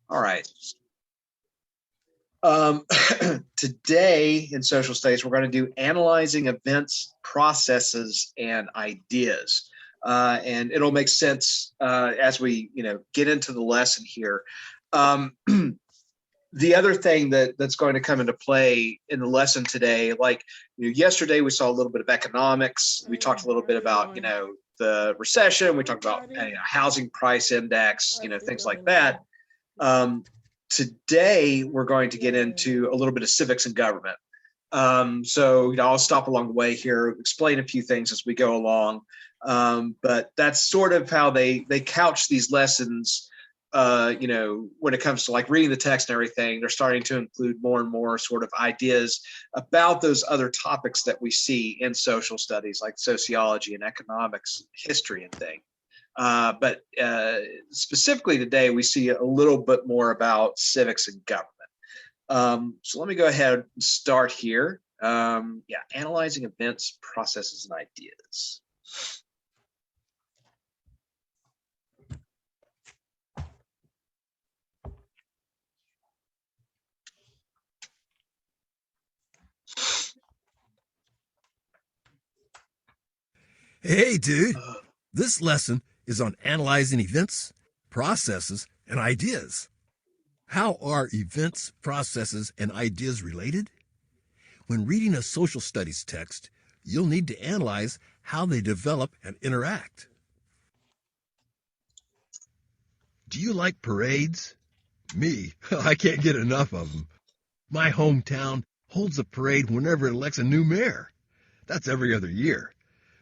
All right. Today in social studies, we're going to do analyzing events, processes, and ideas. And it'll make sense as we, get into the lesson here. The other thing that's going to come into play in the lesson today, like yesterday, we saw a little bit of economics. We talked a little bit about, the recession. We talked about housing price index, things like that. Today, we're going to get into a little bit of civics and government. So, I'll stop along the way here, explain a few things as we go along. But that's sort of how they couch these lessons. When it comes to like reading the text and everything, they're starting to include more and more sort of ideas about those other topics that we see in social studies, like sociology and economics, history and things. But specifically today, we see a little bit more about civics and government. So let me go ahead and start here. Analyzing events, processes, and ideas. Hey, dude. This lesson is on analyzing events, processes, and ideas. How are events, processes, and ideas related? When reading a social studies text, you'll need to analyze how they develop and interact. Do you like parades? Me, I can't get enough of them. My hometown holds a parade whenever it elects a new mayor. That's every other year.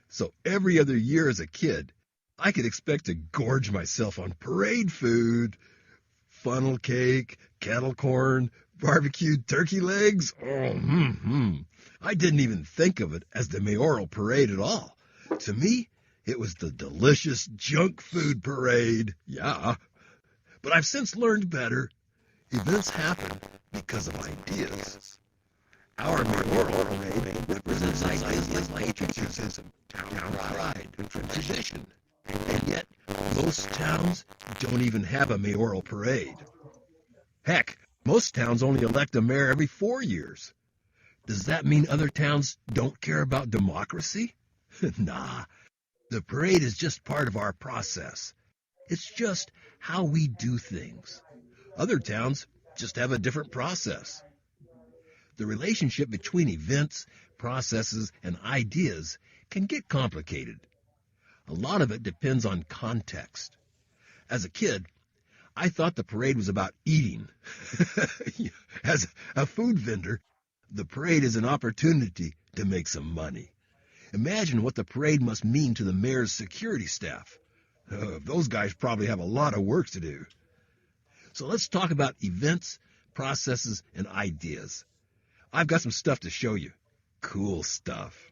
So every other year as a kid, I could expect to gorge myself on parade food. Funnel cake, kettle corn, barbecued turkey legs. I didn't even think of it as the mayoral parade at all. To me, it was the delicious junk food parade. Yeah. But I've since learned better. Events happen because of ideas. Our mayoral parade represents ideas like patriotism, town pride, and tradition. And yet, most towns don't even have a mayoral parade. Heck, most towns only elect a mayor every 4 years. Does that mean other towns don't care about democracy? Nah, the parade is just part of our process. It's just how we do things. Other towns just have a different process. The relationship between events, processes, and ideas can get complicated. A lot of it depends on context. As a kid, I thought the parade was about eating. As a food vendor, the parade is an opportunity to make some money. Imagine what the parade must mean to the mayor's security staff. Those guys probably have a lot of work to do. So let's talk about events, processes, and ideas. I've got some stuff to show you. Cool stuff.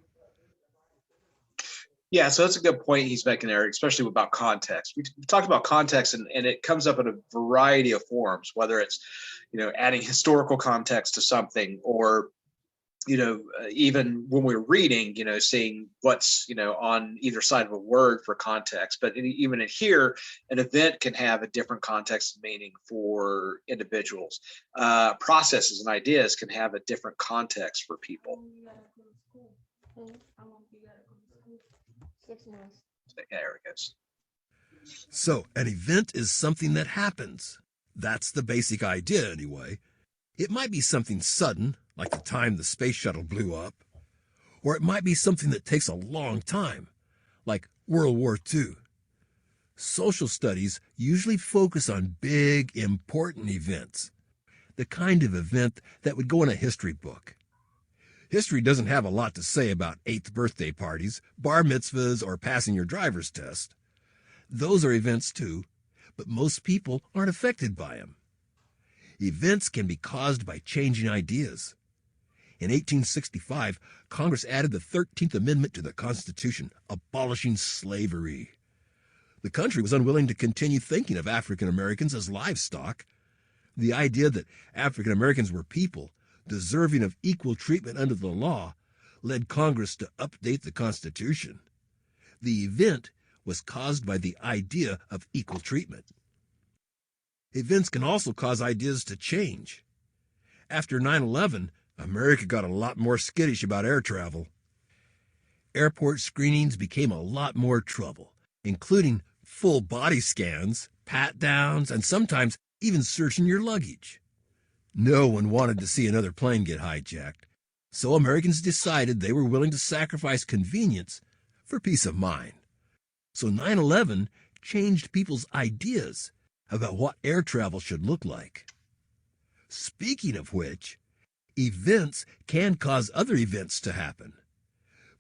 Yeah, so that's a good point he's making there, especially about context. We talked about context, and it comes up in a variety of forms, whether it's, adding historical context to something, or, even when we're reading, seeing what's, on either side of a word for context. But even in here, an event can have a different context and meaning for individuals. Processes and ideas can have a different context for people. There it goes. So, an event is something that happens. That's the basic idea, anyway. It might be something sudden, like the time the space shuttle blew up, or it might be something that takes a long time, like World War II. Social studies usually focus on big, important events, the kind of event that would go in a history book. History doesn't have a lot to say about 8th birthday parties, bar mitzvahs, or passing your driver's test. Those are events too, but most people aren't affected by them. Events can be caused by changing ideas. In 1865, Congress added the 13th Amendment to the Constitution, abolishing slavery. The country was unwilling to continue thinking of African Americans as livestock. The idea that African Americans were people deserving of equal treatment under the law led Congress to update the Constitution. The event was caused by the idea of equal treatment. Events can also cause ideas to change. After 9/11, America got a lot more skittish about air travel. Airport screenings became a lot more trouble, including full body scans, pat downs, and sometimes even searching your luggage. No one wanted to see another plane get hijacked, so Americans decided they were willing to sacrifice convenience for peace of mind. So 9/11 changed people's ideas about what air travel should look like. Speaking of which, events can cause other events to happen.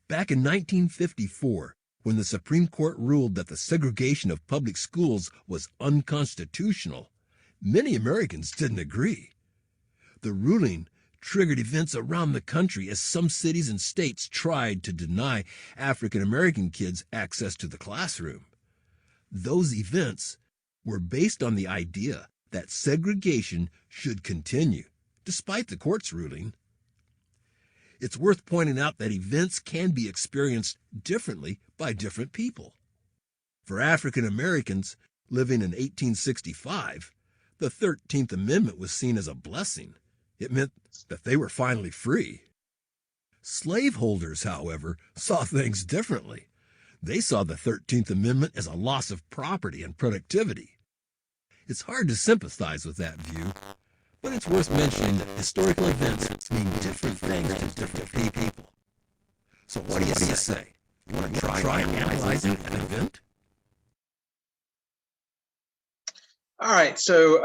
Back in 1954, when the Supreme Court ruled that the segregation of public schools was unconstitutional, many Americans didn't agree. The ruling triggered events around the country as some cities and states tried to deny African American kids access to the classroom. Those events were based on the idea that segregation should continue, despite the court's ruling. It's worth pointing out that events can be experienced differently by different people. For African Americans living in 1865, the 13th Amendment was seen as a blessing. It meant that they were finally free. Slaveholders, however, saw things differently. They saw the 13th Amendment as a loss of property and productivity. It's hard to sympathize with that view, but it's worth mentioning that historical events mean different things to different people. So what do you say? You want to try analyzing an event? All right, so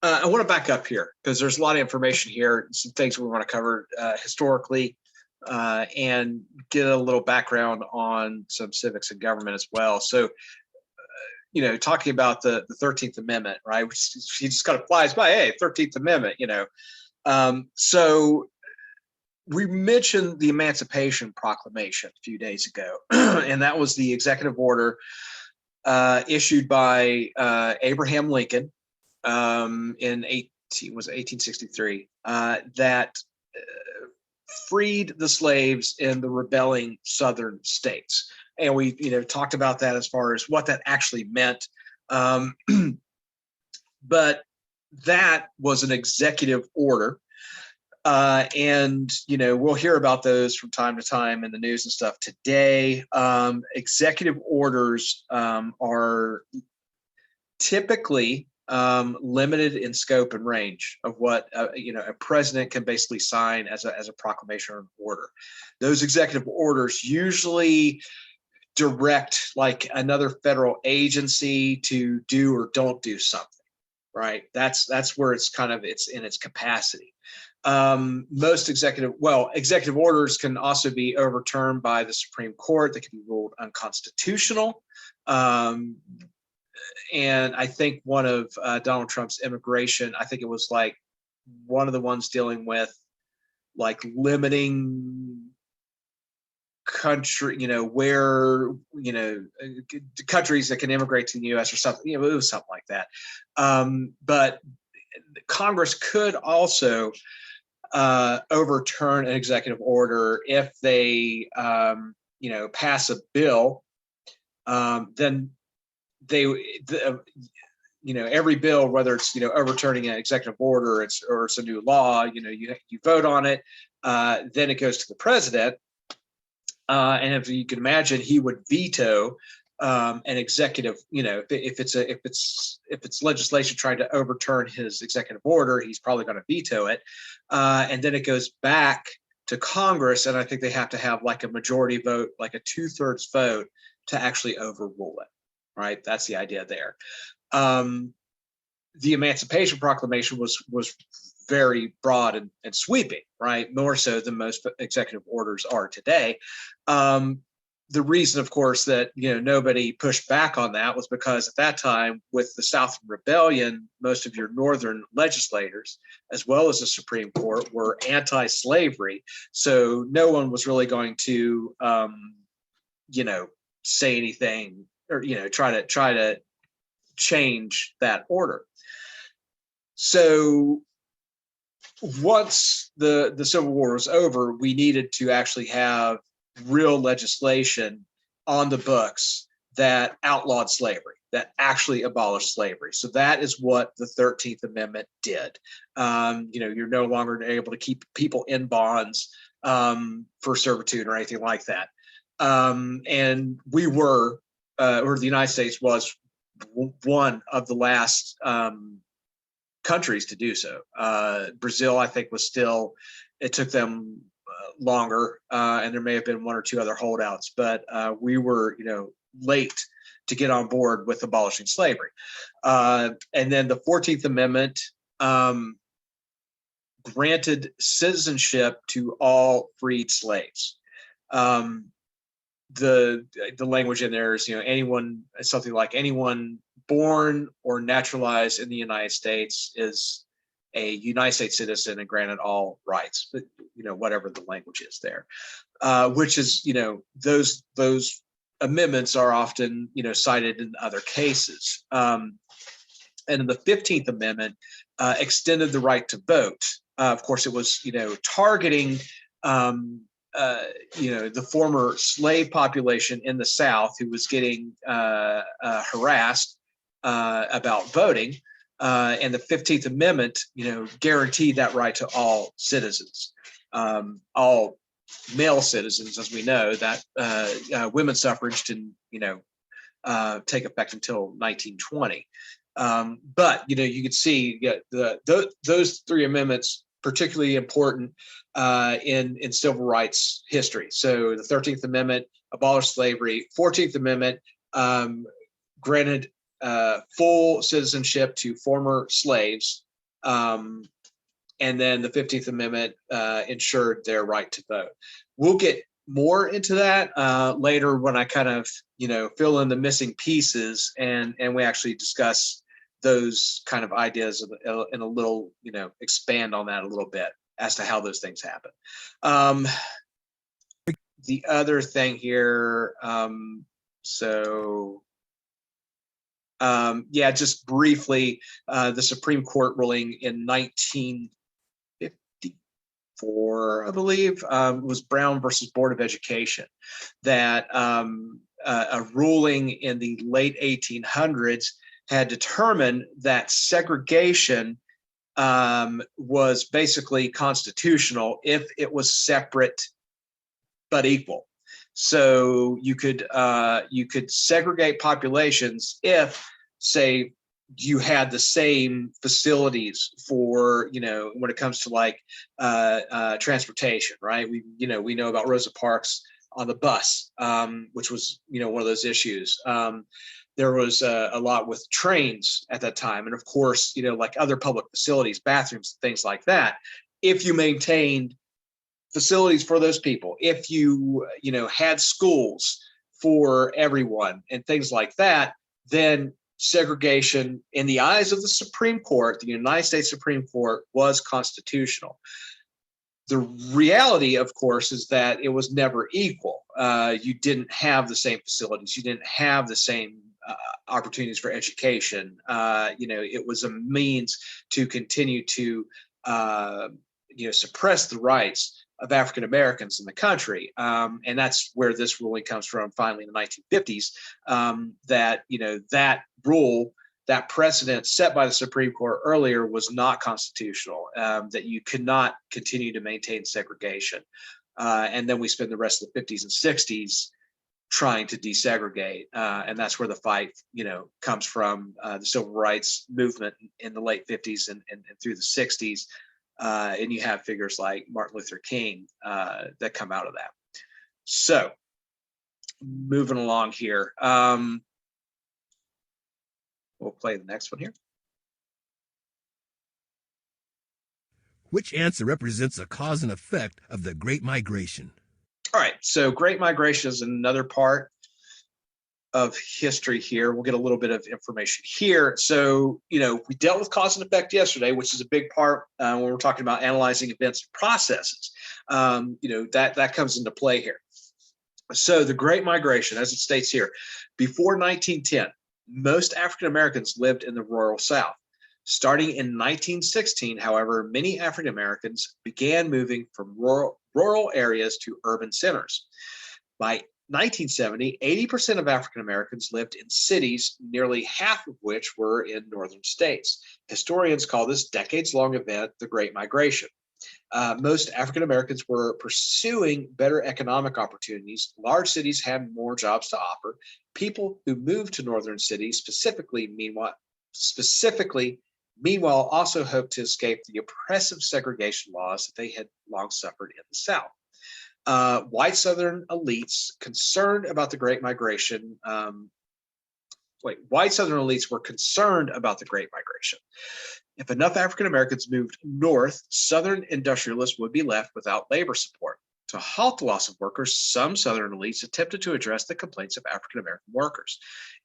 I want to back up here because there's a lot of information here, some things we want to cover historically, and get a little background on some civics and government as well. So, talking about the 13th Amendment, right? Which he just kind of flies by, hey, 13th Amendment, So we mentioned the Emancipation Proclamation a few days ago, and that was the executive order issued by Abraham Lincoln in 1863 that freed the slaves in the rebelling southern states. And we talked about that as far as what that actually meant. But that was an executive order. And we'll hear about those from time to time in the news and stuff today. Executive orders are typically limited in scope and range of what a president can basically sign as a proclamation or order. Those executive orders usually direct like another federal agency to do or don't do something, right? That's where it's in its capacity. Most executive orders can also be overturned by the Supreme Court. They can be ruled unconstitutional. And I think one of Donald Trump's immigration, I think it was like one of the ones dealing with like limiting country, where, countries that can immigrate to the U.S. or something, it was something like that. But Congress could also overturn an executive order if they, pass a bill. Then every bill, whether it's overturning an executive order, or it's a new law, you vote on it. Then it goes to the president, and if you can imagine, he would veto an executive. If it's legislation trying to overturn his executive order, he's probably going to veto it, and then it goes back to Congress, and I think they have to have like a majority vote, like a 2/3 vote, to actually overrule it. Right, that's the idea there. The Emancipation Proclamation was very broad and sweeping, right? More so than most executive orders are today. The reason, of course, that nobody pushed back on that was because at that time, with the Southern Rebellion, most of your northern legislators, as well as the Supreme Court, were anti-slavery. So no one was really going to, say anything or try to change that order. So once the Civil War was over, we needed to actually have real legislation on the books that outlawed slavery, that actually abolished slavery. So that is what the 13th Amendment did. You're no longer able to keep people in bonds for servitude or anything like that. And we were, or the United States was one of the last countries to do so. Brazil, I think, was still, it took them longer, and there may have been one or two other holdouts, but we were, late to get on board with abolishing slavery. And then the 14th Amendment granted citizenship to all freed slaves. The language in there is, anyone, something like anyone born or naturalized in the United States is a United States citizen and granted all rights, but whatever the language is there, which is, those amendments are often, cited in other cases. And then the 15th Amendment extended the right to vote. Of course, it was, targeting, the former slave population in the South who was getting harassed about voting. And the 15th Amendment, guaranteed that right to all citizens, all male citizens, as we know, that women's suffrage didn't, take effect until 1920. But you could see those three amendments particularly important in civil rights history. So the 13th Amendment abolished slavery. 14th Amendment granted full citizenship to former slaves. And then the 15th Amendment ensured their right to vote. We'll get more into that later when I kind of, fill in the missing pieces and we actually discuss those kind of ideas in a little, expand on that a little bit as to how those things happen. The other thing here, just briefly, the Supreme Court ruling in 1954, I believe, was Brown versus Board of Education, that a ruling in the late 1800s had determined that segregation was basically constitutional if it was separate but equal. So you could segregate populations if, say, you had the same facilities for, when it comes to like transportation, right? We know about Rosa Parks on the bus, which was, one of those issues. There was a lot with trains at that time. And of course, like other public facilities, bathrooms, things like that. If you maintained facilities for those people, if you, had schools for everyone and things like that, then segregation in the eyes of the Supreme Court, the United States Supreme Court, was constitutional. The reality, of course, is that it was never equal. You didn't have the same facilities. You didn't have the same opportunities for education. It was a means to continue to, suppress the rights of African Americans in the country. And that's where this ruling comes from finally in the 1950s, that, that rule, that precedent set by the Supreme Court earlier was not constitutional, that you could not continue to maintain segregation. And then we spend the rest of the 50s and 60s trying to desegregate. And that's where the fight, comes from, the civil rights movement in the late 50s and through the 60s. And you have figures like Martin Luther King that come out of that. So moving along here. We'll play the next one here. Which answer represents a cause and effect of the Great Migration? All right, so Great Migration is another part of history here. We'll get a little bit of information here. So, we dealt with cause and effect yesterday, which is a big part when we're talking about analyzing events and processes. That comes into play here. So the Great Migration, as it states here, before 1910, most African Americans lived in the rural South. Starting in 1916, however, many African Americans began moving from rural areas to urban centers. By 1970, 80% of African Americans lived in cities, nearly half of which were in northern states. Historians call this decades-long event the Great Migration. Most African Americans were pursuing better economic opportunities. Large cities had more jobs to offer. People who moved to northern cities meanwhile, also hoped to escape the oppressive segregation laws that they had long suffered in the South. White Southern elites concerned about the Great Migration. White Southern elites were concerned about the Great Migration. If enough African Americans moved north, Southern industrialists would be left without labor support. To halt the loss of workers, some Southern elites attempted to address the complaints of African American workers.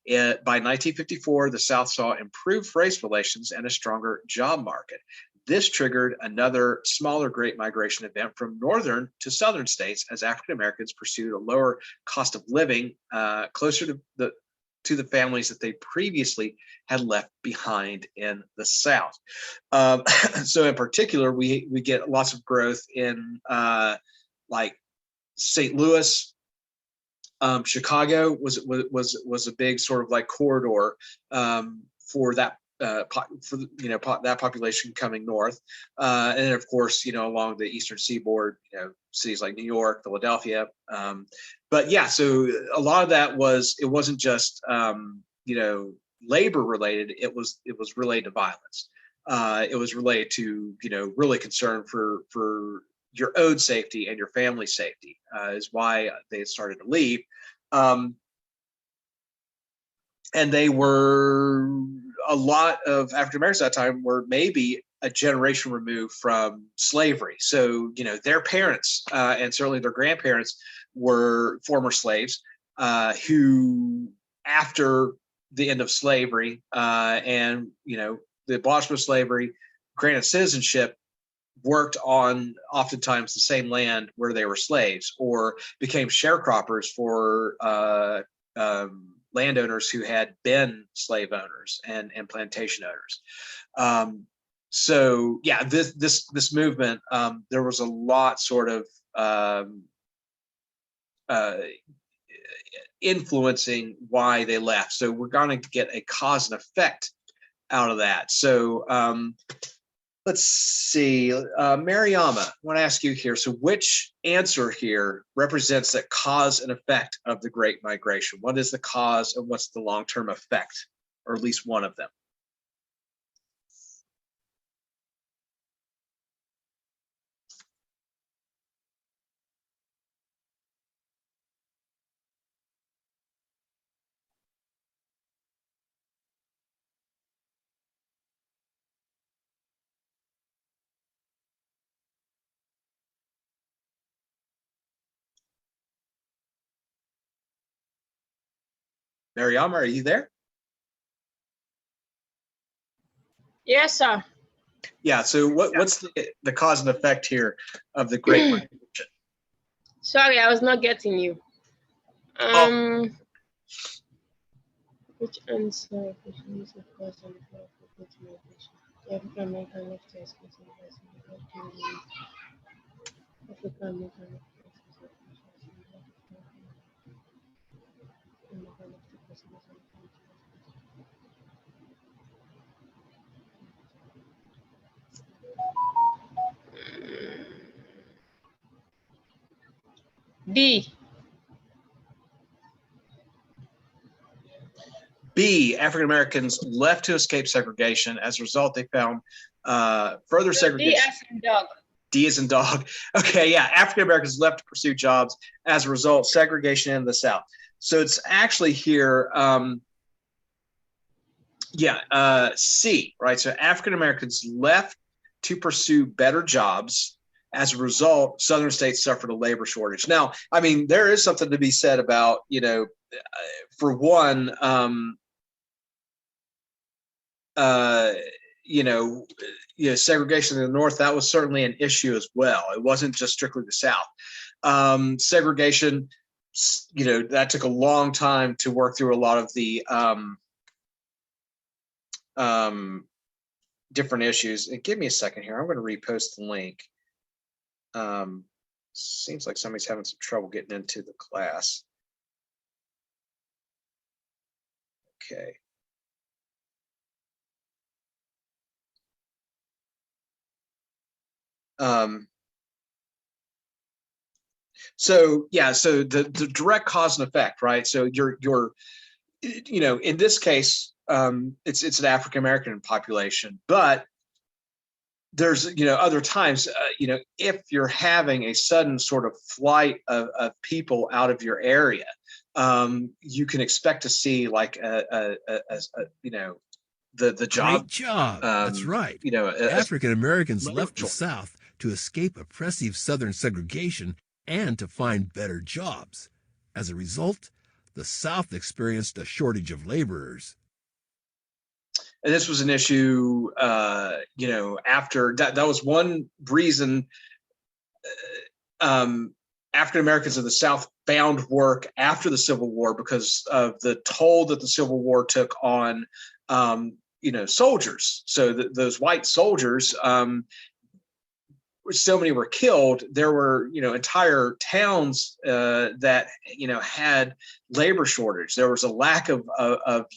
By 1954, the South saw improved race relations and a stronger job market. This triggered another smaller Great Migration event from northern to southern states as African Americans pursued a lower cost of living closer to the families that they previously had left behind in the South. So in particular, we get lots of growth in like St. Louis. Chicago was a big sort of like corridor for that that population coming north, and of course along the eastern seaboard, cities like New York, Philadelphia. But yeah, so a lot of that it wasn't just labor related. It was related to violence. It was related to really concern for your own safety and your family's safety, is why they started to leave. And they were, a lot of African Americans at that time were maybe a generation removed from slavery. So, their parents and certainly their grandparents were former slaves who, after the end of slavery and, the abolishment of slavery, granted citizenship, worked on oftentimes the same land where they were slaves, or became sharecroppers for landowners who had been slave owners and plantation owners. So yeah, this movement, there was a lot sort of influencing why they left. So we're going to get a cause and effect out of that. So let's see, Mariama, I want to ask you here. So which answer here represents that cause and effect of the Great Migration? What is the cause and what's the long-term effect, or at least one of them? Mariama, are you there? Yes, sir. Yeah, so what's the cause and effect here of the Great Migration? Sorry, I was not getting you. Which answer is the cause and effect of the Great Migration? The African American left to escape African American D. B, African Americans left to escape segregation. As a result, they found further segregation. D as in dog. D as in dog. Okay, yeah, African Americans left to pursue jobs. As a result, segregation in the South. So it's actually here, C, right? So African Americans left to pursue better jobs. As a result, Southern states suffered a labor shortage. Now, I mean, there is something to be said about, for one, segregation in the North, that was certainly an issue as well. It wasn't just strictly the South. Segregation, that took a long time to work through a lot of the different issues. And give me a second here. I'm going to repost the link. Seems like somebody's having some trouble getting into the class. Okay. Um, so yeah, so the direct cause and effect, right? So you're in this case, it's an African American population, but there's other times, if you're having a sudden sort of flight of people out of your area, you can expect to see like the Great job, job. That's right. a African Americans labor left the shortage. South to escape oppressive Southern segregation and to find better jobs. As a result, the South experienced a shortage of laborers. And this was an issue, after that was one reason African Americans of the South found work after the Civil War, because of the toll that the Civil War took on, soldiers. So those white soldiers, so many were killed. There were, entire towns that, had labor shortage. There was a lack of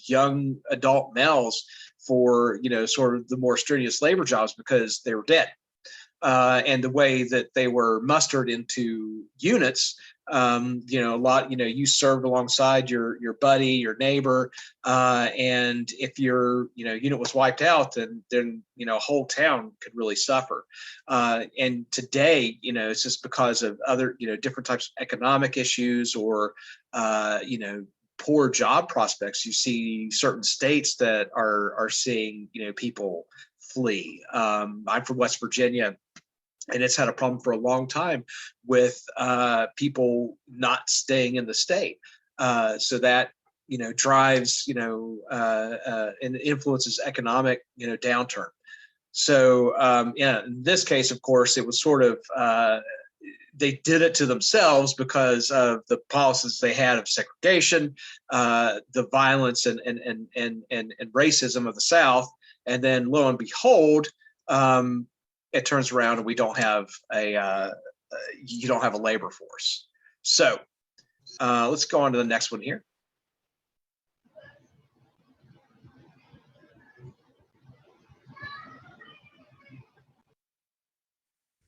young adult males for, sort of the more strenuous labor jobs because they were dead. And the way that they were mustered into units, a lot, you served alongside your buddy, your neighbor, and if your unit was wiped out, then a whole town could really suffer. And today, it's just because of other different types of economic issues, or poor job prospects. You see certain states that are seeing people flee. I'm from West Virginia, and it's had a problem for a long time with people not staying in the state. So that drives and influences economic downturn. So yeah, in this case, of course, it was sort of they did it to themselves because of the policies they had of segregation, the violence and racism of the South, and then lo and behold, it turns around and we don't have you don't have a labor force. So let's go on to the next one here.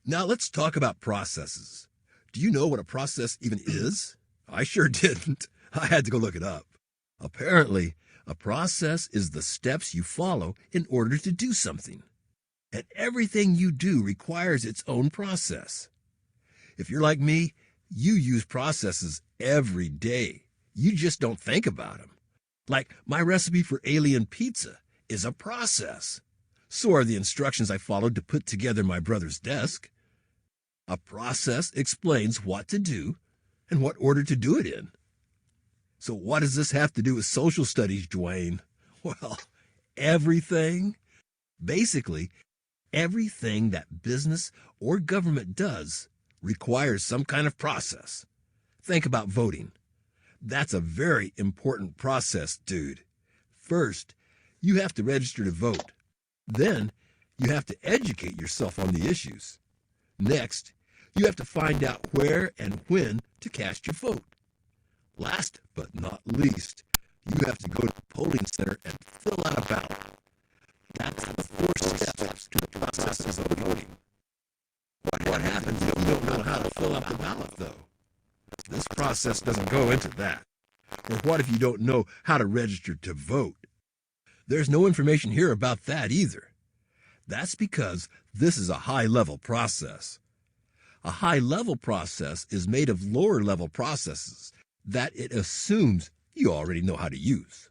Now let's talk about processes. Do you know what a process even is? I sure didn't. I had to go look it up. Apparently, a process is the steps you follow in order to do something. And everything you do requires its own process. If you're like me, you use processes every day. You just don't think about them. Like my recipe for alien pizza is a process. So are the instructions I followed to put together my brother's desk. A process explains what to do and what order to do it in. So what does this have to do with social studies, Dwayne? Well, everything. Basically, everything that business or government does requires some kind of process. Think about voting. That's a very important process, dude. First, you have to register to vote. Then, you have to educate yourself on the issues. Next, you have to find out where and when to cast your vote. Last but not least, you have to go to the polling center and fill out a ballot. That's the 4 steps to the process of voting. What happens if you don't know how to fill out the ballot, though? This process doesn't go into that. Or what if you don't know how to register to vote? There's no information here about that either. That's because this is a high-level process. A high-level process is made of lower-level processes that it assumes you already know how to use.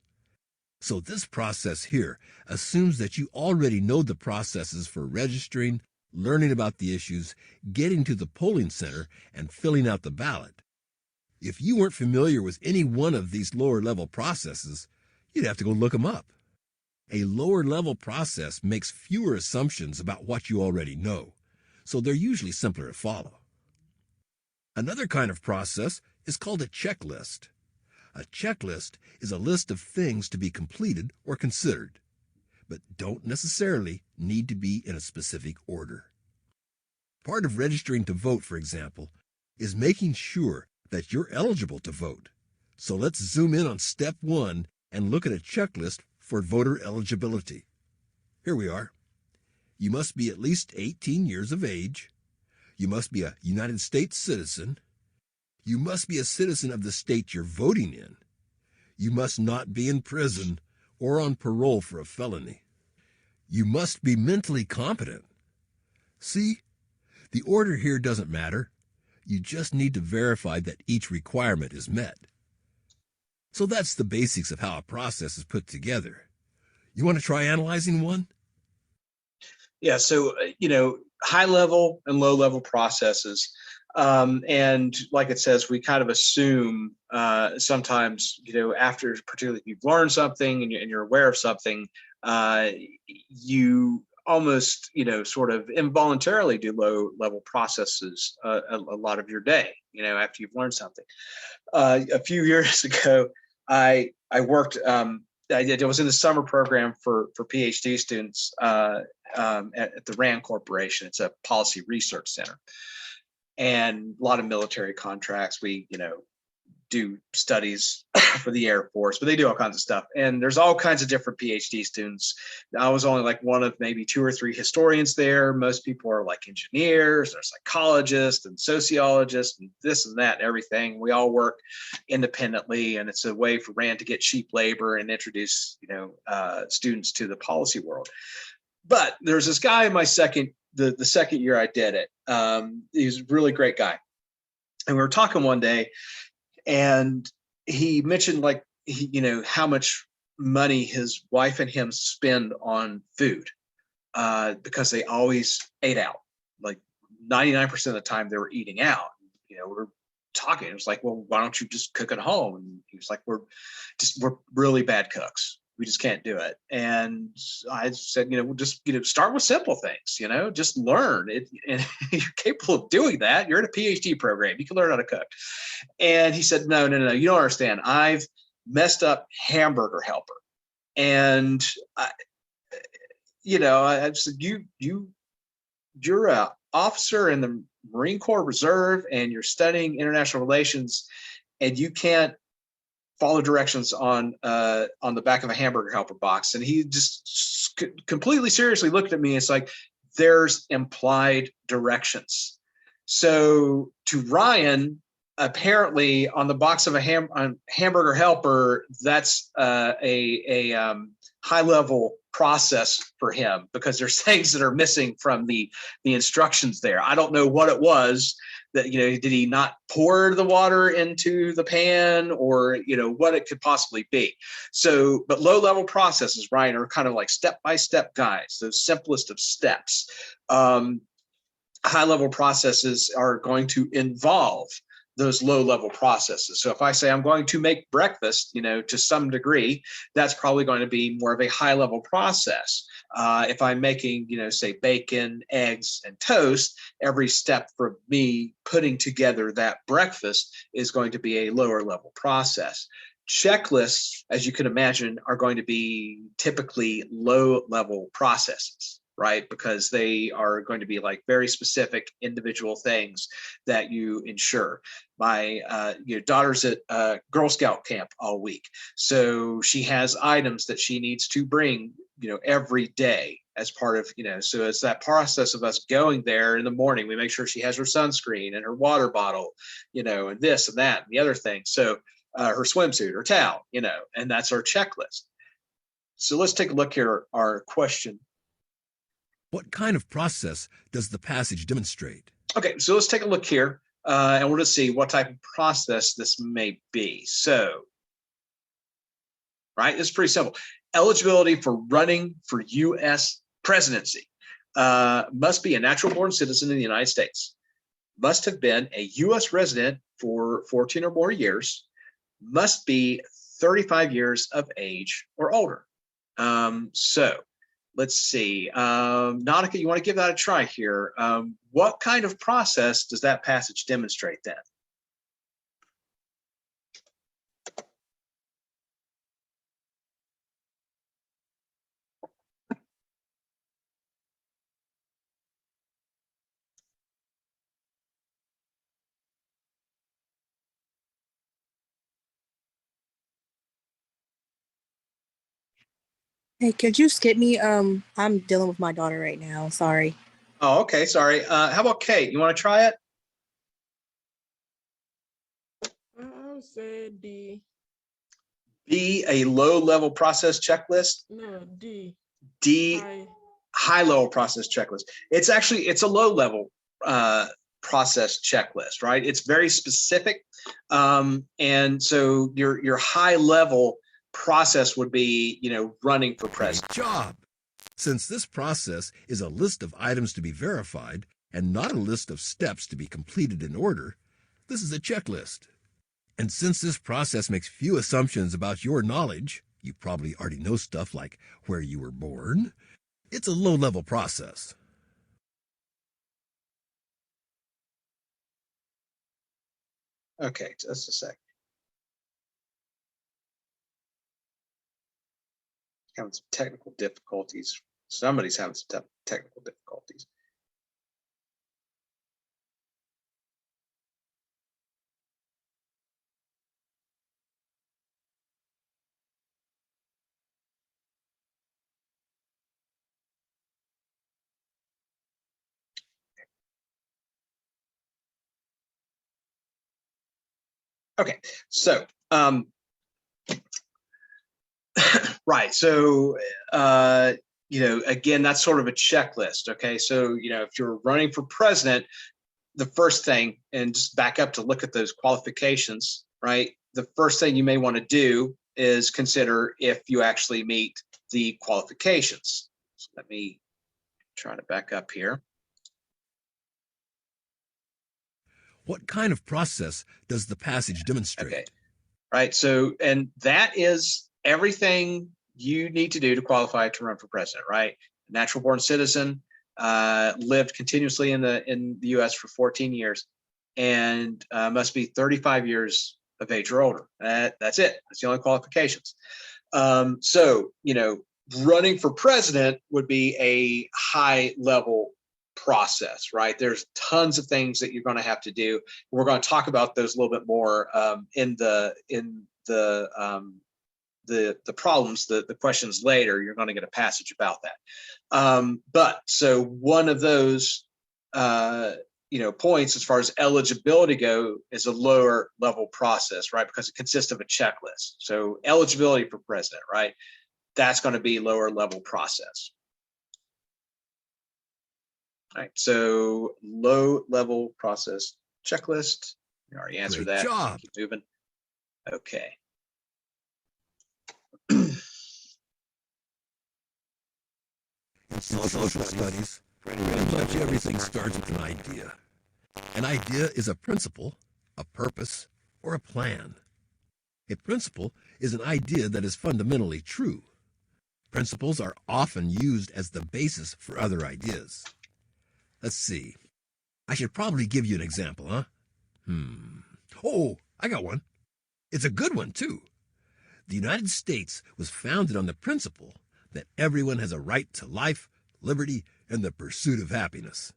So this process here assumes that you already know the processes for registering, learning about the issues, getting to the polling center, and filling out the ballot. If you weren't familiar with any one of these lower-level processes, you'd have to go look them up. A lower-level process makes fewer assumptions about what you already know, so they're usually simpler to follow. Another kind of process is called a checklist. A checklist is a list of things to be completed or considered, but don't necessarily need to be in a specific order. Part of registering to vote, for example, is making sure that you're eligible to vote. So let's zoom in on step 1 and look at a checklist for voter eligibility. Here we are. You must be at least 18 years of age. You must be a United States citizen. You must be a citizen of the state you're voting in. You must not be in prison or on parole for a felony. You must be mentally competent. See, the order here doesn't matter. You just need to verify that each requirement is met. So that's the basics of how a process is put together. You want to try analyzing one? Yeah, so high level and low level processes, and like it says, we kind of assume sometimes, after, particularly if you've learned something and you're aware of something, you almost sort of involuntarily do low level processes a lot of your day, after you've learned something. A few years ago, I worked. I was in the summer program for PhD students at the RAND Corporation. It's a policy research center, and a lot of military contracts. We do studies for the Air Force, but they do all kinds of stuff. And there's all kinds of different PhD students. I was only like one of maybe 2 or 3 historians there. Most people are like engineers or psychologists and sociologists and this and that and everything. We all work independently, and it's a way for RAND to get cheap labor and introduce students to the policy world. But there's this guy in my the second year I did it. He's a really great guy. And we were talking one day, and he mentioned how much money his wife and him spend on food because they always ate out. Like 99% of the time they were eating out. We're talking. It was like, well, why don't you just cook at home? And he was like, we're really bad cooks. We just can't do it. And I said, we'll just, start with simple things, just learn it. And you're capable of doing that. You're in a PhD program. You can learn how to cook. And he said, no, you don't understand. I've messed up Hamburger Helper. And I said, you're a officer in the Marine Corps Reserve, and you're studying international relations, and you can't follow directions on the back of a Hamburger Helper box. And he just completely seriously looked at me. It's like, there's implied directions. So to Ryan, apparently on the box of a Hamburger Helper, that's a high level process for him, because there's things that are missing from the instructions there. I don't know what it was. That, did he not pour the water into the pan, or, what it could possibly be. So, but low level processes, Ryan, are kind of like step-by-step guides, those simplest of steps. High level processes are going to involve those low level processes. So if I say I'm going to make breakfast, to some degree, that's probably going to be more of a high level process. If I'm making, say bacon, eggs, and toast, every step from me putting together that breakfast is going to be a lower level process. Checklists, as you can imagine, are going to be typically low level processes, right? Because they are going to be like very specific individual things that you ensure. My daughter's at Girl Scout camp all week. So she has items that she needs to bring, every day as part of, so it's that process of us going there in the morning. We make sure she has her sunscreen and her water bottle, and this and that and the other thing. So her swimsuit, her towel, and that's our checklist. So let's take a look here, our question. What kind of process does the passage demonstrate? Okay, so let's take a look here, and we'll just see what type of process this may be. So, right, it's pretty simple. Eligibility for running for U.S. presidency must be a natural-born citizen in the United States, must have been a U.S. resident for 14 or more years, must be 35 years of age or older. So let's see. Nautica, you want to give that a try here. What kind of process does that passage demonstrate then? Hey, could you skip me? I'm dealing with my daughter right now. Sorry. Oh, okay. Sorry. How about Kate? You want to try it? I would say D. B, a low level process checklist. No, D. D, High. high level process checklist. It's a low level process checklist, right? It's very specific. And so your high level process would be, running for Great president. job! Since this process is a list of items to be verified and not a list of steps to be completed in order, this is a checklist. And since this process makes few assumptions about your knowledge, you probably already know stuff like where you were born, it's a low-level process. Okay, just a sec. Having some technical difficulties. Somebody's having some technical difficulties. Okay, so right. So again, that's sort of a checklist. Okay, so if you're running for president, the first thing, and just back up to look at those qualifications, right? The first thing you may want to do is consider if you actually meet the qualifications. So let me try to back up here. What kind of process does the passage demonstrate? Okay, right. So, and that is everything you need to do to qualify to run for president, right? Natural born citizen, lived continuously in the U.S. for 14 years, and must be 35 years of age or older. That's it. That's the only qualifications. So, running for president would be a high level process, right? There's tons of things that you're going to have to do. We're going to talk about those a little bit more in the problems, the questions later. You're going to get a passage about that. But so one of those points as far as eligibility go is a lower level process, right? Because it consists of a checklist. So eligibility for president, right? That's going to be lower level process. All right, so low level process checklist. You already answered Great that. job. Keep moving. Okay. In social studies, pretty much everything starts with an idea. An idea is a principle, a purpose, or a plan. A principle is an idea that is fundamentally true. Principles are often used as the basis for other ideas. Let's see. I should probably give you an example, huh? Oh, I got one. It's a good one, too. The United States was founded on the principle that everyone has a right to life, liberty, and the pursuit of happiness.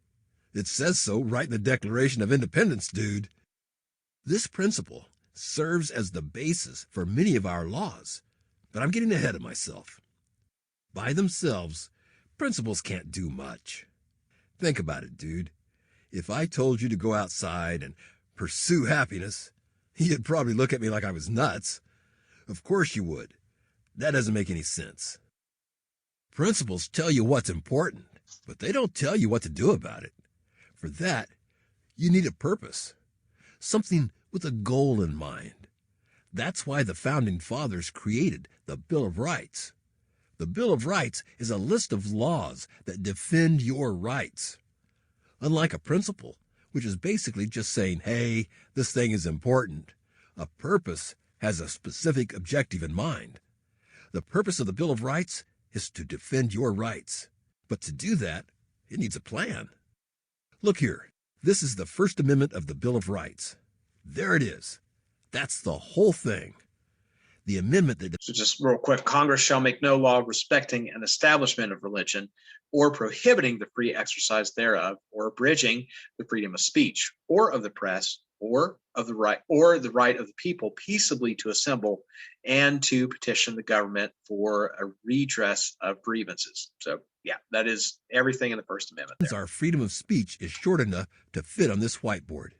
It says so right in the Declaration of Independence, dude. This principle serves as the basis for many of our laws, but I'm getting ahead of myself. By themselves, principles can't do much. Think about it, dude. If I told you to go outside and pursue happiness, you'd probably look at me like I was nuts. Of course you would. That doesn't make any sense. Principles tell you what's important, but they don't tell you what to do about it. For that, you need a purpose, something with a goal in mind. That's why the Founding Fathers created the Bill of Rights. The Bill of Rights is a list of laws that defend your rights. Unlike a principle, which is basically just saying, hey, this thing is important, a purpose has a specific objective in mind. The purpose of the Bill of Rights is to defend your rights. But to do that, it needs a plan. Look here, this is the First Amendment of the Bill of Rights. There it is. That's the whole thing. The amendment that... So just real quick, Congress shall make no law respecting an establishment of religion or prohibiting the free exercise thereof or abridging the freedom of speech or of the press or the right of the people peaceably to assemble and to petition the government for a redress of grievances. So yeah, that is everything in the First Amendment there. Our freedom of speech is short enough to fit on this whiteboard.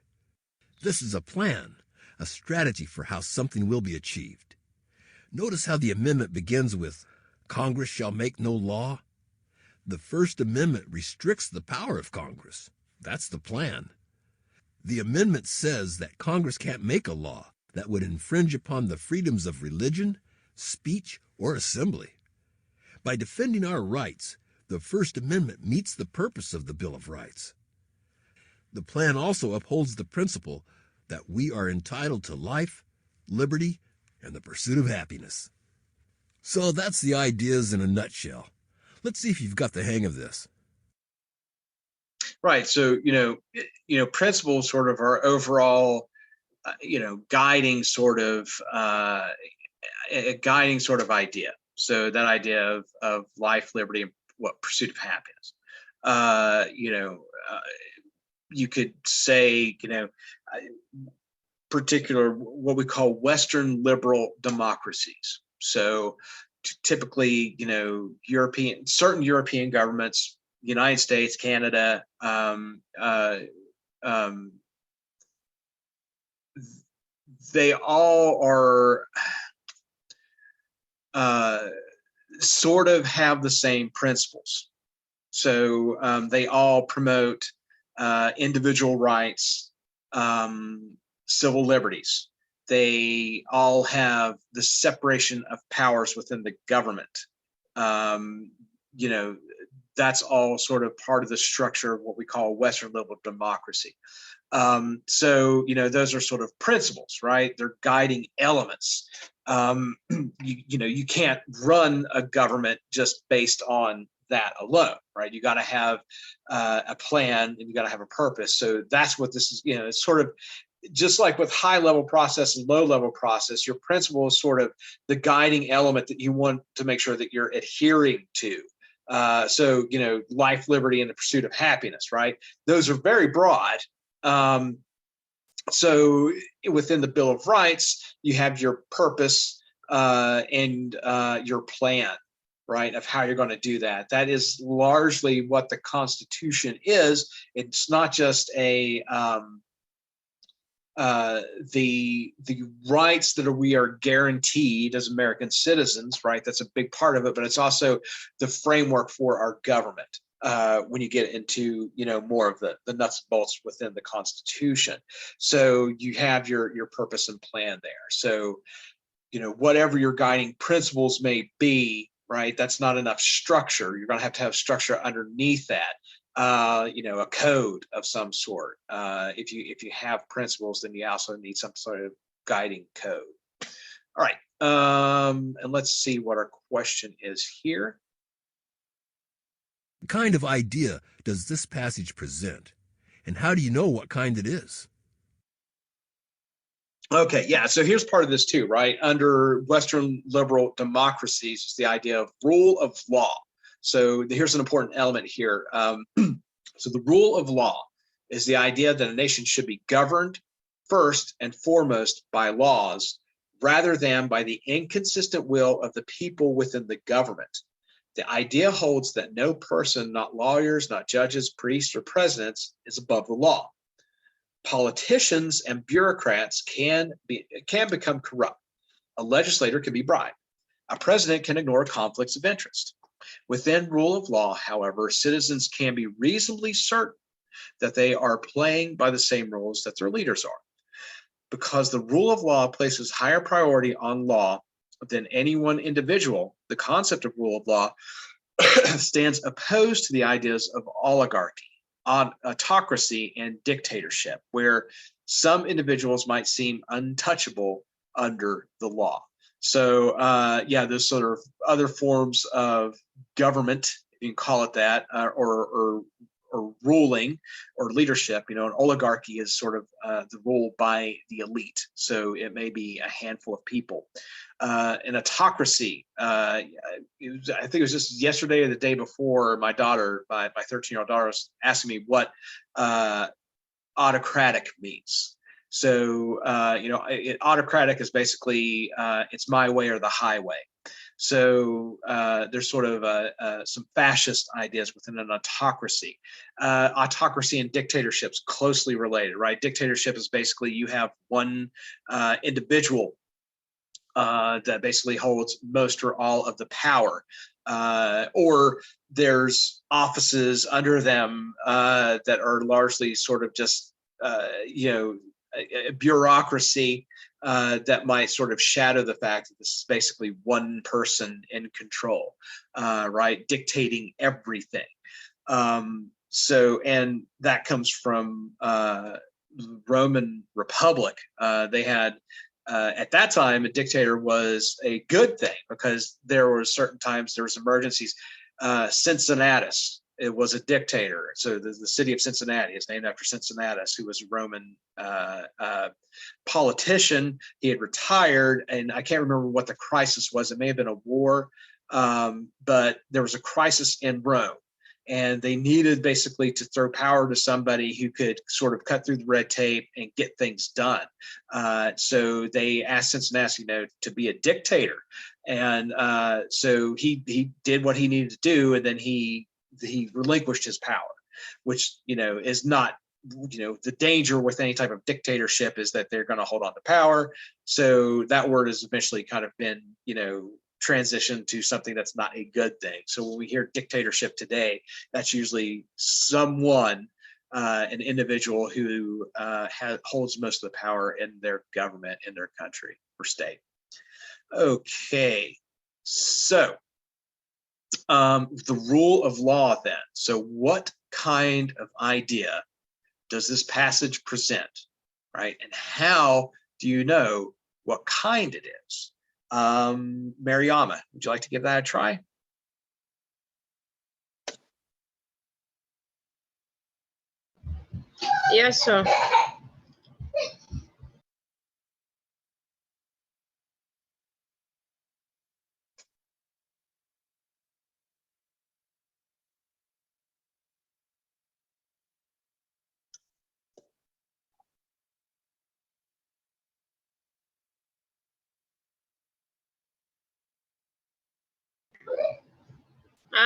This is a plan, a strategy for how something will be achieved. Notice how the amendment begins with, Congress shall make no law. The First Amendment restricts the power of Congress. That's the plan. The amendment says that Congress can't make a law that would infringe upon the freedoms of religion, speech, or assembly. By defending our rights, the First Amendment meets the purpose of the Bill of Rights. The plan also upholds the principle that we are entitled to life, liberty, and the pursuit of happiness. So that's the ideas in a nutshell. Let's see if you've got the hang of this. Right. So, principles sort of are overall, guiding sort of idea. So that idea of life, liberty, and pursuit of happiness. You could say, particular what we call Western liberal democracies. So typically, certain European governments, United States, Canada, they all are sort of have the same principles. So they all promote individual rights, civil liberties. They all have the separation of powers within the government. That's all sort of part of the structure of what we call Western liberal democracy. So those are sort of principles, right? They're guiding elements. You can't run a government just based on that alone, right? You got to have a plan and you got to have a purpose. So that's what this is. It's sort of just like with high level process and low level process. Your principle is sort of the guiding element that you want to make sure that you're adhering to. So life, liberty, and the pursuit of happiness, right? Those are very broad. So within the Bill of Rights, you have your purpose and your plan, right, of how you're going to do that. That is largely what the Constitution is. It's not just the rights that we are guaranteed as American citizens, right? That's a big part of it, but it's also the framework for our government. When you get into more of the nuts and bolts within the Constitution, so you have your purpose and plan there. So whatever your guiding principles may be, right? That's not enough structure. You're going to have structure underneath that. A code of some sort. If you have principles, then you also need some sort of guiding code. All right, and let's see what our question is here. What kind of idea does this passage present, and how do you know what kind it is? Okay, yeah, so here's part of this too, right? Under Western liberal democracies, it's the idea of rule of law. So here's an important element here. So the rule of law is the idea that a nation should be governed first and foremost by laws rather than by the inconsistent will of the people within the government. The idea holds that no person, not lawyers, not judges, priests, or presidents, is above the law. Politicians and bureaucrats can become corrupt. A legislator can be bribed. A president can ignore conflicts of interest. Within rule of law, however, citizens can be reasonably certain that they are playing by the same rules that their leaders are. Because the rule of law places higher priority on law than any one individual, the concept of rule of law stands opposed to the ideas of oligarchy, autocracy, and dictatorship, where some individuals might seem untouchable under the law. So there's sort of other forms of government, you can call it that, or ruling or leadership. An oligarchy is sort of the rule by the elite. So it may be a handful of people. An autocracy, I think it was just yesterday or the day before, my 13-year-old daughter was asking me what autocratic means. So, autocratic is basically it's my way or the highway. So there's sort of some fascist ideas within an autocracy. Autocracy and dictatorships closely related, right? Dictatorship is basically you have one individual that basically holds most or all of the power, or there's offices under them that are largely sort of just a bureaucracy that might sort of shadow the fact that this is basically one person in control, right, dictating everything. And that comes from Roman Republic. They had at that time, a dictator was a good thing because there were certain times there was emergencies. Cincinnatus, it was a dictator. So the city of Cincinnati is named after Cincinnatus, who was a Roman politician. He had retired, and I can't remember what the crisis was. It may have been a war, but there was a crisis in Rome. And they needed basically to throw power to somebody who could sort of cut through the red tape and get things done. So they asked Cincinnati, to be a dictator. And so he did what he needed to do, and then he relinquished his power, which, is not, the danger with any type of dictatorship is that they're going to hold on to power. So that word has eventually kind of been, transition to something that's not a good thing. So when we hear dictatorship today, that's usually someone, an individual who holds most of the power in their government, in their country or state. Okay, so the rule of law then. So what kind of idea does this passage present, right? And how do you know what kind it is? Mariama, would you like to give that a try? Yes, sir.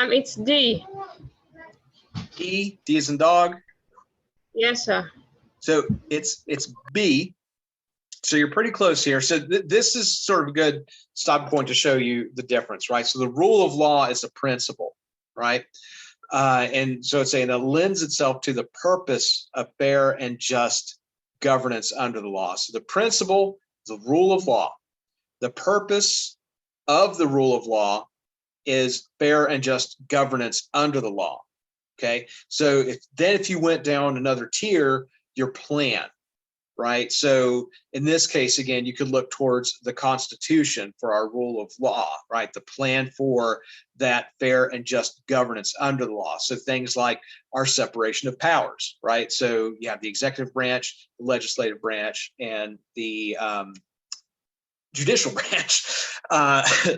It's D. D as in dog. Yes, sir. So it's B. So you're pretty close here. So this is sort of a good stop point to show you the difference, right? So the rule of law is a principle, right? And so it's saying that lends itself to the purpose of fair and just governance under the law. So the principle, the rule of law, the purpose of the rule of law is fair and just governance under the law. Okay, so if you went down another tier, your plan, right? So in this case, again, you could look towards the Constitution for our rule of law, right? The plan for that fair and just governance under the law. So things like our separation of powers, right? So you have the executive branch, the legislative branch, and the judicial branch.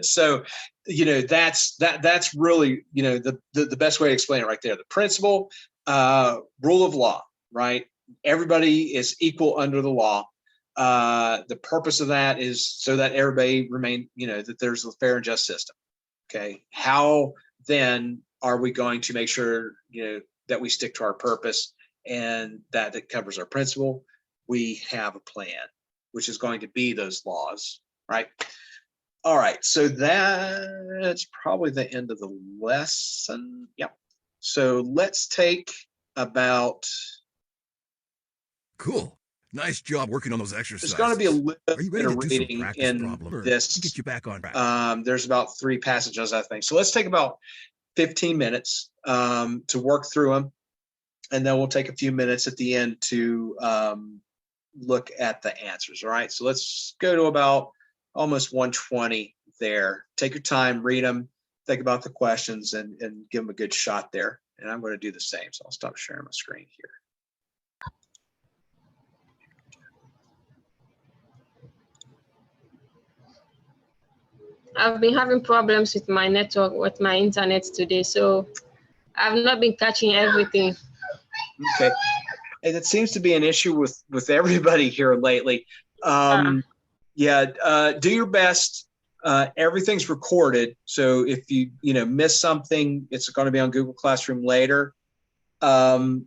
So, that's really, the best way to explain it right there. The principle, rule of law, right? Everybody is equal under the law. The purpose of that is so that everybody remain, that there's a fair and just system. Okay. How then are we going to make sure, that we stick to our purpose and that it covers our principle? We have a plan, which is going to be those laws, right? All right, so that's probably the end of the lesson. Yep. So let's take about. Cool. Nice job working on those exercises. There's going to be a little Are you bit ready of to do some reading practice in problem or this. get you back on track? There's about 3 passages, I think. So let's take about 15 minutes to work through them, and then we'll take a few minutes at the end to look at the answers. All right, so let's go to about almost 120 there. Take your time, read them, think about the questions, and give them a good shot there. And I'm going to do the same. So I'll stop sharing my screen here. I've been having problems with my network, with my internet today, so I've not been catching everything. Okay. And it seems to be an issue with everybody here lately. Yeah, do your best. Everything's recorded, so if you miss something, it's going to be on Google Classroom later. Try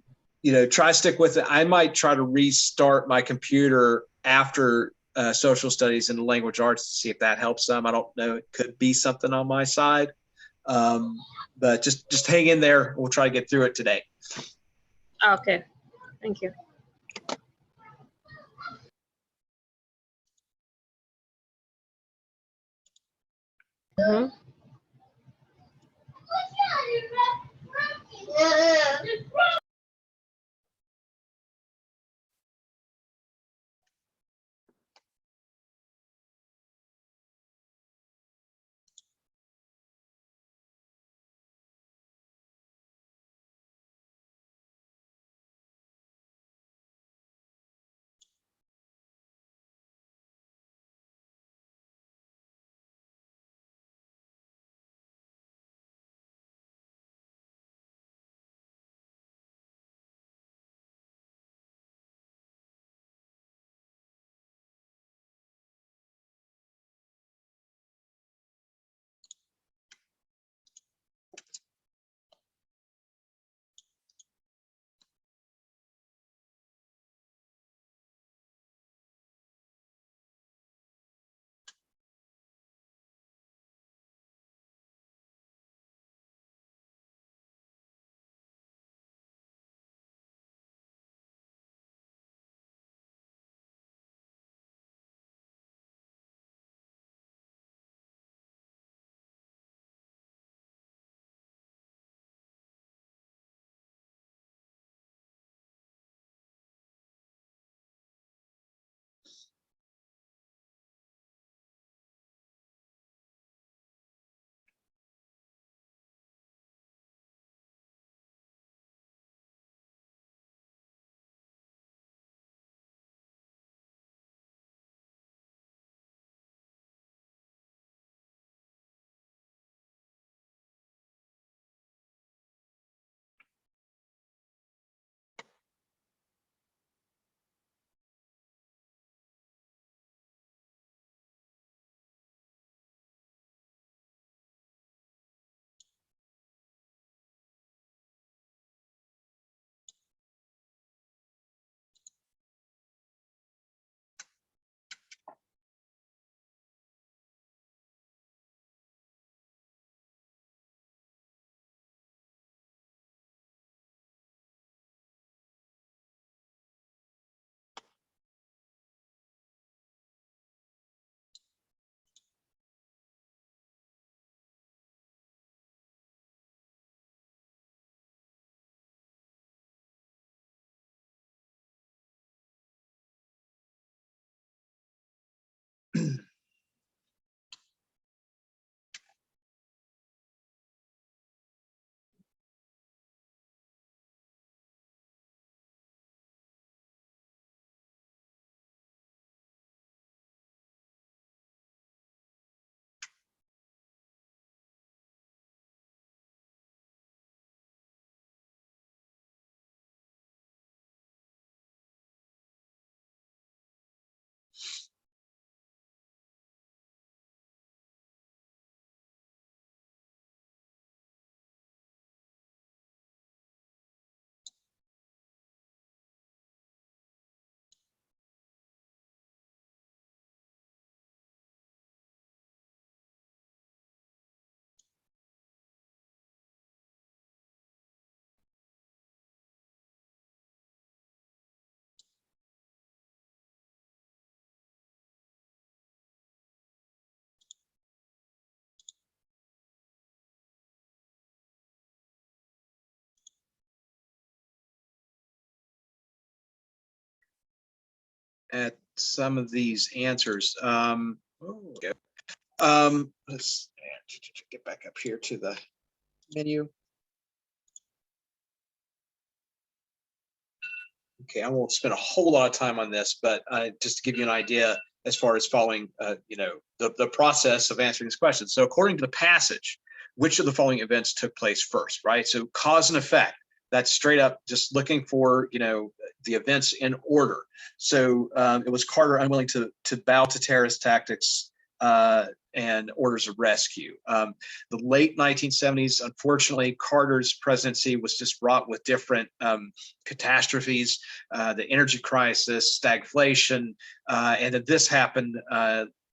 to stick with it. I might try to restart my computer after social studies and language arts to see if that helps them. I don't know. It could be something on my side, but just hang in there. We'll try to get through it today. Okay, thank you. Mm-hmm. At some of these answers. Let's get back up here to the menu. Okay, I won't spend a whole lot of time on this, but just to give you an idea as far as following, the process of answering this question. So according to the passage, which of the following events took place first, right? So cause and effect, that's straight up just looking for, the events in order. So it was Carter unwilling to bow to terrorist tactics and orders of rescue. The late 1970s, unfortunately, Carter's presidency was just wrought with different catastrophes, the energy crisis, stagflation, and that this happened,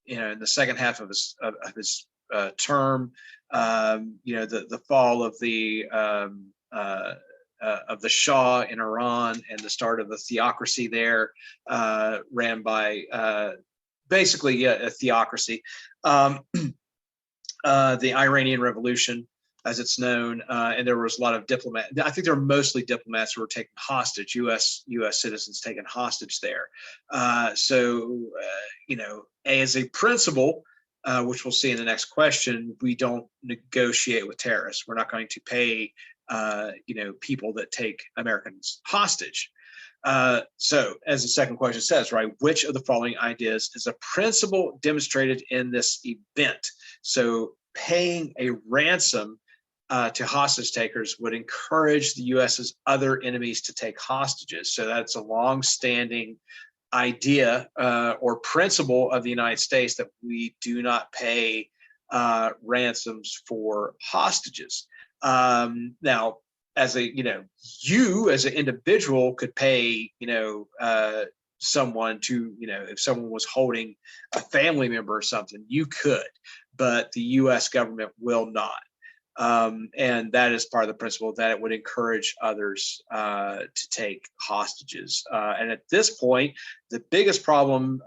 in the second half of his term. The fall of the Shah in Iran and the start of the theocracy there, ran by basically a theocracy. The Iranian Revolution, as it's known, and there was a lot of diplomats. I think there were mostly diplomats who were taken hostage, U.S. citizens taken hostage there. As a principle, which we'll see in the next question, we don't negotiate with terrorists. We're not going to pay, people that take Americans hostage. So as the second question says, right, which of the following ideas is a principle demonstrated in this event? So paying a ransom to hostage takers would encourage the U.S.'s other enemies to take hostages. So that's a long-standing idea or principle of the United States, that we do not pay ransoms for hostages. Now, as you as an individual could pay, someone to, if someone was holding a family member or something, you could, but the U.S. government will not. And that is part of the principle, that it would encourage others to take hostages. And at this point, the biggest problem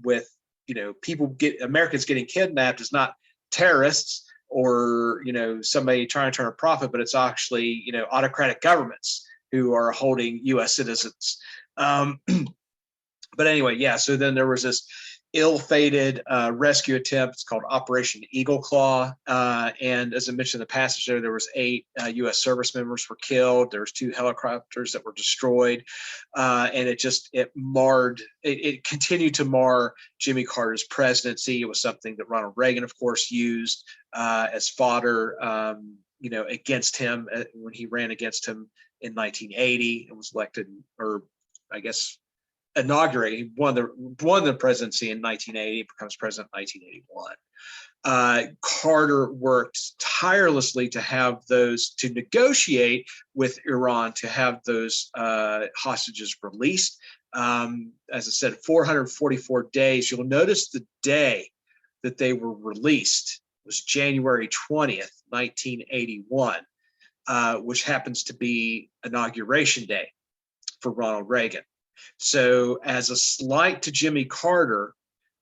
with, Americans getting kidnapped is not terrorists or somebody trying to turn a profit, but it's actually autocratic governments who are holding U.S. citizens. But anyway, yeah. So then there was this ill-fated rescue attempt. It's called Operation Eagle Claw, and as I mentioned in the passage there was 8 U.S. service members were killed. There was 2 helicopters that were destroyed, and it continued to mar Jimmy Carter's presidency. It was something that Ronald Reagan, of course, used as fodder, against him when he ran against him in 1980 and was elected, or I guess inaugurated, won the presidency in 1980, becomes president in 1981. Carter worked tirelessly to negotiate with Iran to have those hostages released. As I said, 444 days. You'll notice the day that they were released was January 20th, 1981, which happens to be Inauguration Day for Ronald Reagan. So as a slight to Jimmy Carter,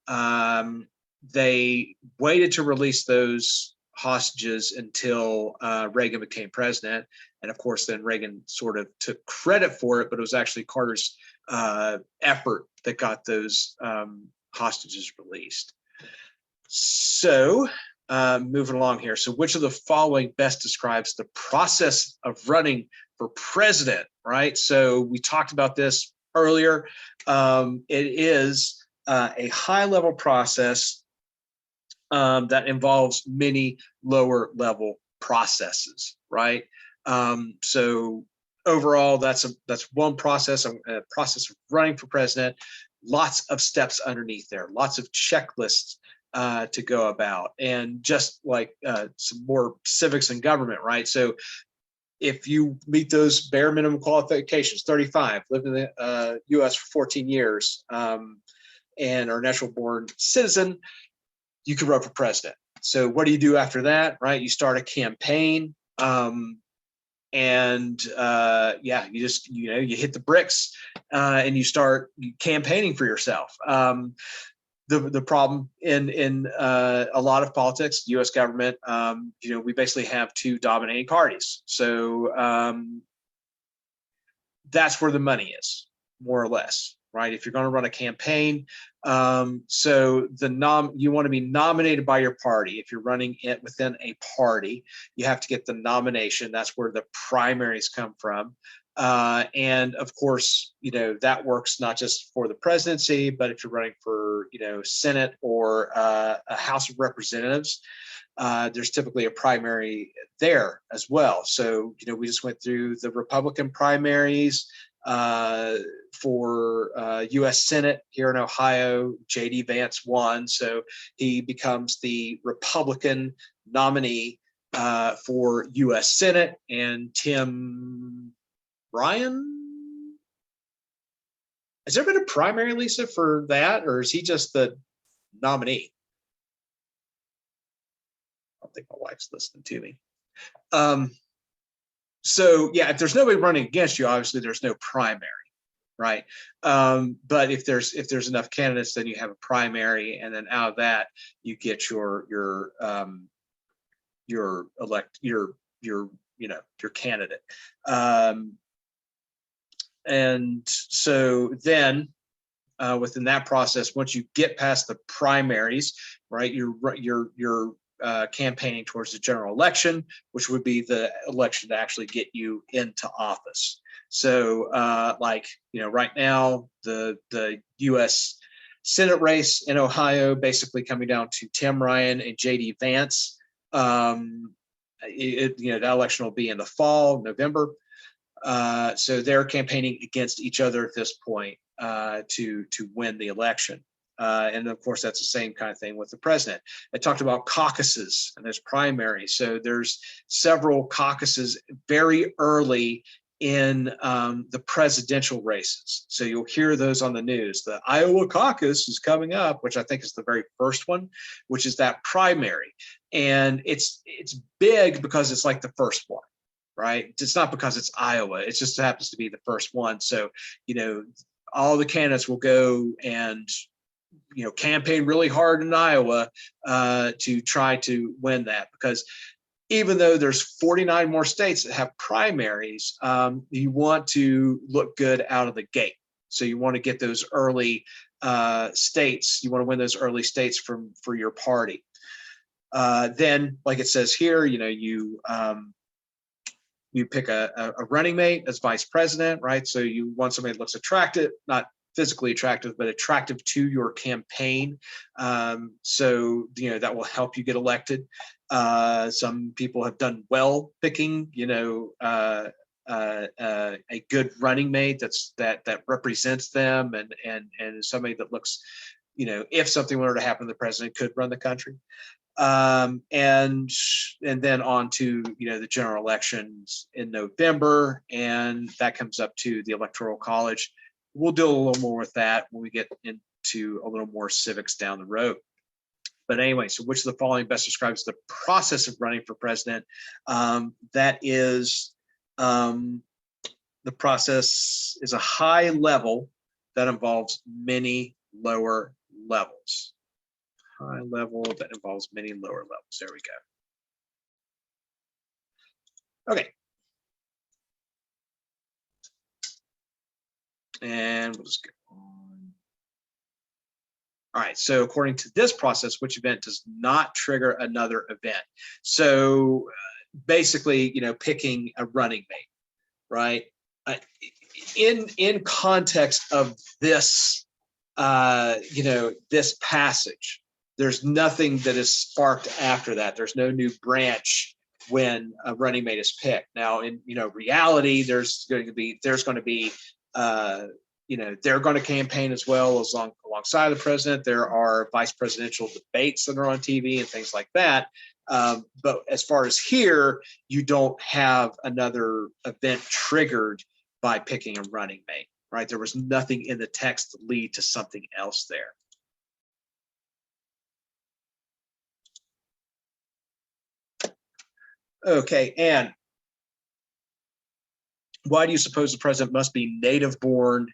they waited to release those hostages until Reagan became president. And of course, then Reagan sort of took credit for it, but it was actually Carter's effort that got those hostages released. So moving along here. So which of the following best describes the process of running for president, right? So we talked about this earlier. It is a high-level process that involves many lower-level processes, right? So overall, that's one process, a process of running for president. Lots of steps underneath there, lots of checklists to go about, and just like some more civics and government, right? So if you meet those bare minimum qualifications, 35, lived in the U.S. for 14 years, and are a natural born citizen, you can run for president. So what do you do after that, right? You start a campaign, you just, you hit the bricks and you start campaigning for yourself. The problem in a lot of politics, U.S. government, we basically have 2 dominating parties. So that's where the money is, more or less, right? If you're going to run a campaign, so you want to be nominated by your party. If you're running it within a party, you have to get the nomination. That's where the primaries come from. And of course, that works not just for the presidency, but if you're running for, Senate or a House of Representatives, there's typically a primary there as well. So, we just went through the Republican primaries. for U.S. Senate here in Ohio, J.D. Vance won, so he becomes the Republican nominee for U.S. Senate, and Tim Ryan. Has there been a primary, Lisa, for that, or is he just the nominee? I don't think my wife's listening to me. So yeah, if there's nobody running against you, obviously there's no primary, right? But if there's enough candidates, then you have a primary, and then out of that you get your candidate. And so then within that process, once you get past the primaries, right, you're campaigning towards the general election, which would be the election to actually get you into office. So right now, the U.S. Senate race in Ohio basically coming down to Tim Ryan and J.D. Vance. That election will be in the fall, November. So they're campaigning against each other at this point to win the election. And of course, that's the same kind of thing with the president. I talked about caucuses, and there's primaries. So there's several caucuses very early in the presidential races. So you'll hear those on the news. The Iowa caucus is coming up, which I think is the very first one, which is that primary. And it's big because it's like the first one, right? It's not because it's Iowa. It just happens to be the first one. So, all the candidates will go and campaign really hard in Iowa to try to win that, because even though there's 49 more states that have primaries, you want to look good out of the gate. So you want to get those early states. You want to win those early states for your party. Then, like it says here, you pick a running mate as vice president, right? So you want somebody that looks attractive, not physically attractive, but attractive to your campaign. So that will help you get elected. Some people have done well picking, a good running mate that represents them, and somebody that looks, if something were to happen, the president could run the country. And then on to the general elections in November, and that comes up to the Electoral College. We'll do a little more with that when we get into a little more civics down the road. But anyway, so which of the following best describes the process of running for president? That is, the process is a high level that involves many lower levels. High level that involves many lower levels. There we go. Okay. And we'll just go on. All right, so according to this process, which event does not trigger another event? So basically, picking a running mate, right? In context of this, this passage, there's nothing that is sparked after that. There's no new branch when a running mate is picked. Now, in reality, there's going to be they're going to campaign as well alongside the president. There are vice presidential debates that are on TV and things like that. But as far as here, you don't have another event triggered by picking a running mate, right? There was nothing in the text to lead to something else there. Okay, and why do you suppose the president must be native born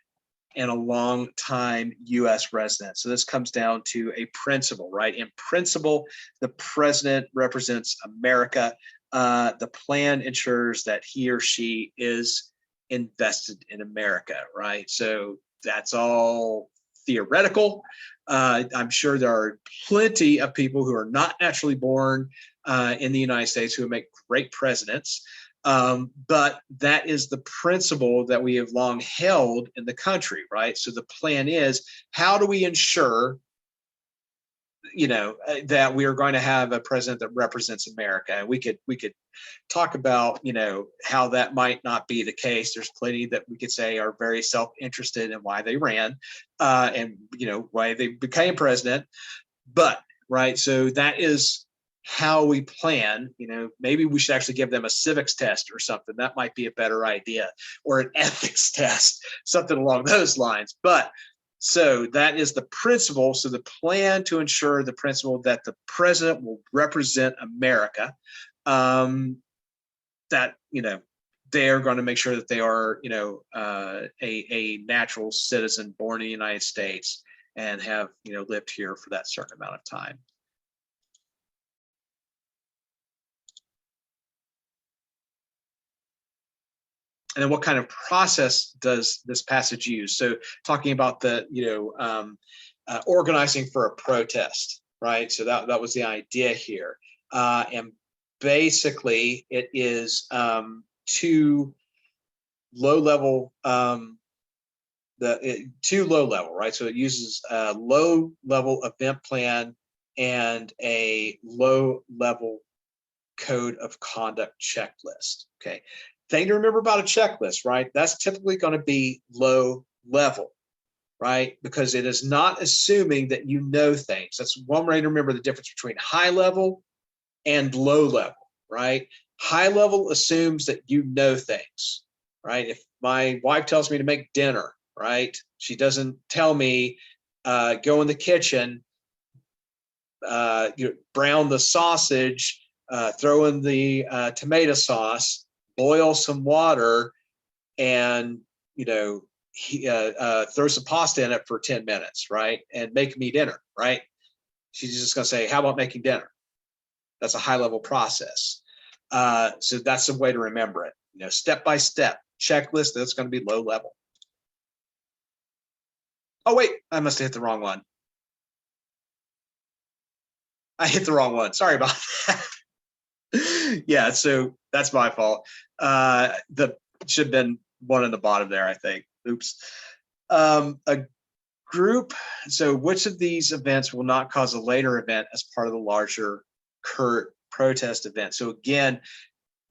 and a long time U.S. resident? So this comes down to a principle, right? In principle, the president represents America. The plan ensures that he or she is invested in America, right? So that's all theoretical. I'm sure there are plenty of people who are not naturally born in the United States who would make great presidents. But that is the principle that we have long held in the country, right? So the plan is, how do we ensure that we are going to have a president that represents America. And we could talk about, how that might not be the case. There's plenty that we could say are very self-interested in why they ran, and why they became president. But right, so that is how we plan. Maybe we should actually give them a civics test or something. That might be a better idea, or an ethics test, something along those lines. But so that is the principle. So the plan to ensure the principle that the president will represent America, that they are going to make sure that they are a natural citizen born in the United States and have lived here for that certain amount of time. And then what kind of process does this passage use? So talking about the, organizing for a protest, right? So that was the idea here. And basically it is too low level, too low level, right? So it uses a low level event plan and a low level code of conduct checklist. Okay. Thing to remember about a checklist, right? That's typically going to be low level, right? Because it is not assuming that you know things. That's one way to remember the difference between high level and low level, right? High level assumes that you know things, right? If my wife tells me to make dinner, right? She doesn't tell me, go in the kitchen, brown the sausage, throw in the tomato sauce, boil some water, and throw some pasta in it for 10 minutes, right? And make me dinner, right? She's just going to say, how about making dinner? That's a high level process. So that's a way to remember it. Step by step checklist. That's going to be low level. Oh wait, I must have hit the wrong one. I hit the wrong one. Sorry about that. Yeah, so that's my fault. The should have been one in the bottom there, I think. Oops. A group. So which of these events will not cause a later event as part of the larger protest event? So again,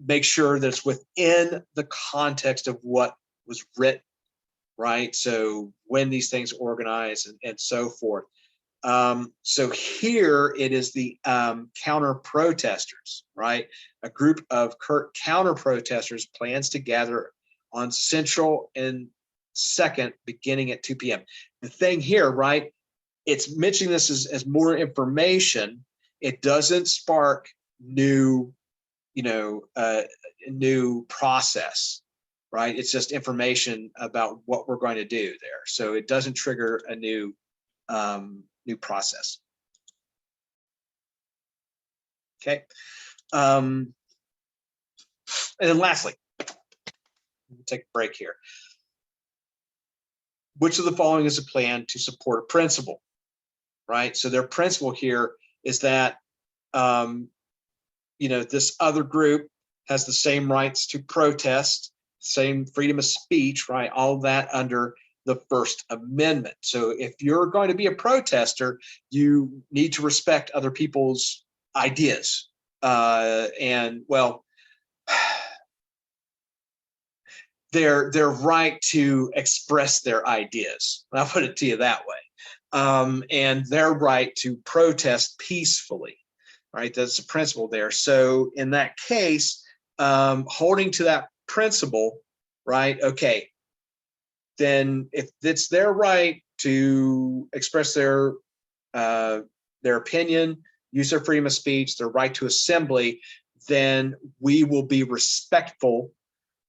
make sure that it's within the context of what was written, right? So when these things organize and so forth. So here it is the counter protesters, right? A group of counter protesters plans to gather on Central and 2nd beginning at 2 p.m. The thing here, right? It's mentioning this as more information. It doesn't spark new, new process, right? It's just information about what we're going to do there. So it doesn't trigger a new process. Okay. And then lastly, we'll take a break here. Which of the following is a plan to support a principle, right? So their principle here is that, this other group has the same rights to protest, same freedom of speech, right? All of that under the First Amendment. So if you're going to be a protester, you need to respect other people's ideas. And well, their right to express their ideas. I'll put it to you that way. And their right to protest peacefully, right? That's the principle there. So in that case, holding to that principle, right? Okay, then if it's their right to express their opinion, use their freedom of speech, their right to assembly, then we will be respectful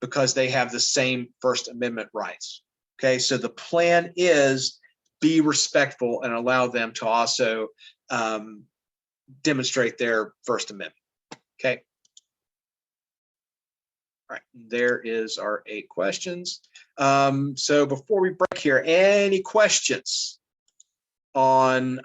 because they have the same First Amendment rights. Okay, so the plan is be respectful and allow them to also demonstrate their First Amendment. Okay. All right, there is our 8 questions. So before we break here, any questions on